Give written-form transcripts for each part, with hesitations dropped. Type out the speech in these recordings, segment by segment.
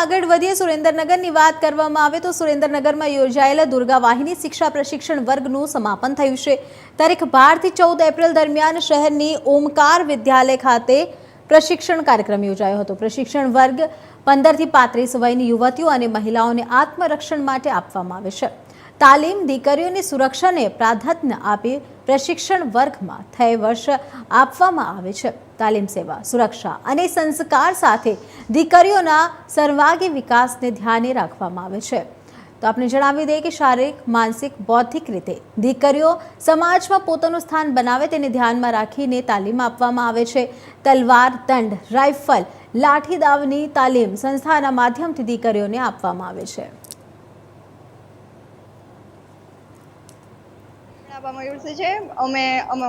આગળ વધીએ સુરેન્દ્રનગરની વાત કરવામાં આવે તો સુરેન્દ્રનગરમાં યોજાયેલા દુર્ગા વાહિની શિક્ષા પ્રશિક્ષણ વર્ગનું સમાપન થયું છે। તારીખ 12 થી 14 એપ્રિલ દરમિયાન શહેરની ઓમકાર વિદ્યાલય ખાતે પ્રશિક્ષણ કાર્યક્રમ યોજાયો હતો। પ્રશિક્ષણ વર્ગ 15 થી 35 વયની યુવતીઓ અને મહિલાઓને આત્મરક્ષણ માટે આપવામાં આવે છે। તાલીમ દીકરીઓની સુરક્ષાને પ્રાધાન્ય આપી પ્રશિક્ષણ વર્ગમાં થઈ વર્ષ આપવામાં આવે છે। તાલીમ સેવા સુરક્ષા અને સંસ્કાર સાથે દીકરીઓના સર્વાંગી વિકાસને ધ્યાને રાખવામાં આવે છે। તો આપણે જણાવી દઈએ કે શારીરિક માનસિક બૌદ્ધિક રીતે દીકરીઓ સમાજમાં પોતાનું સ્થાન બનાવે તેને ધ્યાનમાં રાખીને તાલીમ આપવામાં આવે છે। તલવાર દંડ રાઇફલ લાઠી દાવની તાલીમ સંસ્થાના માધ્યમથી દીકરીઓને આપવામાં આવે છે।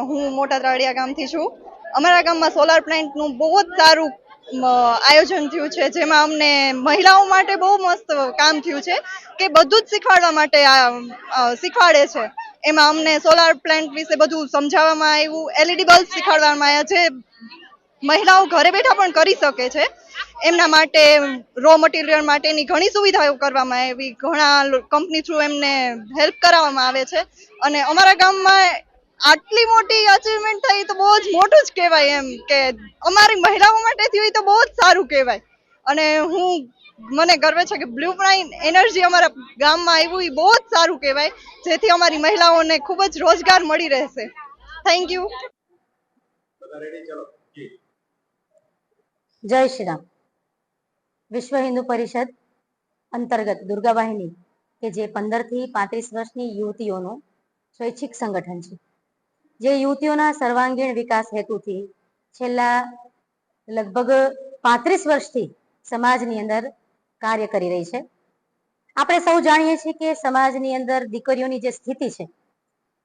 હું મોટા ત્રાડિયા ગામથી છું। અમારા ગામમાં સોલાર પ્લાન્ટનું બહુ જ સારું આયોજન થયું છે, જેમાં અમને મહિલાઓ માટે બહુ મસ્ત કામ થયું છે કે બધું જ શીખવાડવા માટે શીખવાડે છે। એમાં અમને સોલાર પ્લાન્ટ વિશે બધું સમજાવવામાં આવ્યું, એલઈડી બલ્બ શીખવાડવામાં આવ્યા, જે મહિલાઓ ઘરે બેઠા પણ કરી શકે છે। એમના માટે રો મટીરિયલ માટેની ઘણી સુવિધાઓ કરવામાં આવી, ઘણા કંપની થ્રુ એમને હેલ્પ કરાવવામાં આવે છે। અને અમારા ગામમાં આટલી મોટી અચીવમેન્ટ થઈ તો બહુ જ મોટું જ કહેવાય, એમ કે અમારી મહિલાઓ માટે થયું તો બહુ જ સારું કહેવાય। અને મને ગર્વ છે કે બ્લુ પ્રાઇમ એનર્જી અમારા ગામમાં આવ્યું, એ બહુ જ સારું કહેવાય, જેથી અમારી મહિલાઓને ખૂબ જ રોજગાર મળી રહેશે। Thank you. જય શ્રી રામ। વિશ્વ હિન્દુ પરિષદ અંતર્ગત દુર્ગા વાહિની કે જે 15 થી 35 વર્ષની યુવતીઓનું સ્વૈચ્છિક સંગઠન છે, જે યુવતીઓના સર્વાંગીણ વિકાસ હેતુથી છેલ્લા લગભગ 35 વર્ષથી સમાજની અંદર કાર્ય કરી રહી છે। આપણે સૌ જાણીએ છીએ કે સમાજની અંદર દીકરીઓની જે સ્થિતિ છે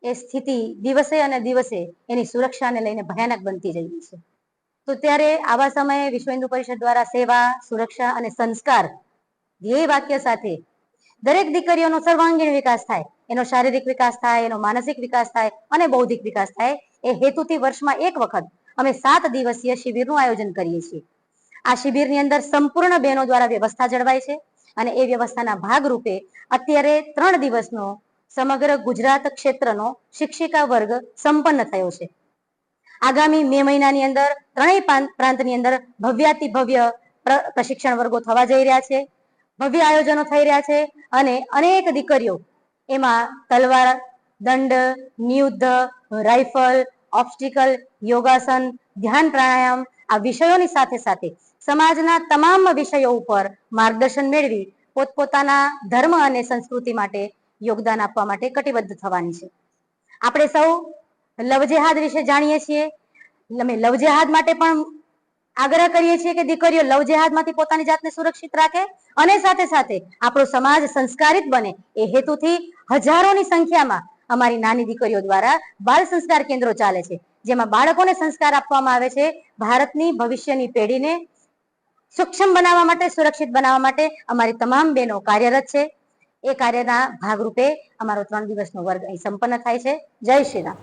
એ સ્થિતિ દિવસે અને દિવસે એની સુરક્ષાને લઈને ભયાનક બનતી જઈ રહી છે। તો ત્યારે આવા સમયે વિશ્વ હિન્દુ પરિષદ દ્વારા સેવા સુરક્ષા અને સંસ્કાર ધ્યેય વાક્ય સાથે દરેક દીકરીઓનો સર્વાંગીણ વિકાસ થાય, એનો શારીરિક વિકાસ થાય, એનો માનસિક વિકાસ થાય અને બૌદ્ધિક વિકાસ થાય, એ હેતુથી વર્ષમાં એક વખત અમે 7 દિવસીય શિબિરનું આયોજન કરીએ છીએ। આ શિબિરની અંદર સંપૂર્ણ બહેનો દ્વારા વ્યવસ્થા જળવાય છે અને એ વ્યવસ્થાના ભાગરૂપે અત્યારે 3 દિવસનો સમગ્ર ગુજરાત ક્ષેત્રનો શિક્ષિકા વર્ગ સંપન્ન થયો છે। આગામી મે મહિનાની અંદર ત્રણેય પ્રાંતની અંદર ભવ્યાતિ ભવ્ય પ્રશિક્ષણ વર્ગો થવા જઈ રહ્યા છે, ભવ્ય આયોજનો થઈ રહ્યા છે અને અનેક દીકરીઓ એમાં તલવાર દંડ નિયુદ્ધ રાઇફલ ઓબ્સ્ટિકલ યોગાસન ધ્યાન પ્રાણાયામ આ વિષયોની સાથે સાથે સમાજના તમામ વિષયો ઉપર માર્ગદર્શન મેળવી પોતપોતાના ધર્મ અને સંસ્કૃતિ માટે યોગદાન આપવા માટે કટિબદ્ધ થવાની છે। આપણે સૌ લવ જેહાદ વિશે જાણીએ છીએ, અમે લવ જેહાદ માટે પણ આગ્રહ કરીએ છીએ કે દીકરીઓ લવ જેહાદમાંથી પોતાની જાતને સુરક્ષિત રાખે અને સાથે સાથે આપણો સમાજ સંસ્કારિત બને, એ હેતુથી હજારોની સંખ્યામાં અમારી નાની દીકરીઓ દ્વારા બાળ સંસ્કાર કેન્દ્રો ચાલે છે, જેમાં બાળકોને સંસ્કાર આપવામાં આવે છે। ભારતની ભવિષ્યની પેઢીને સક્ષમ બનાવવા માટે, સુરક્ષિત બનાવવા માટે અમારી તમામ બહેનો કાર્યરત છે। એ કાર્યના ભાગરૂપે અમારો 3 દિવસનો વર્ગ અહીં સંપન્ન થાય છે। જય શ્રી રામ।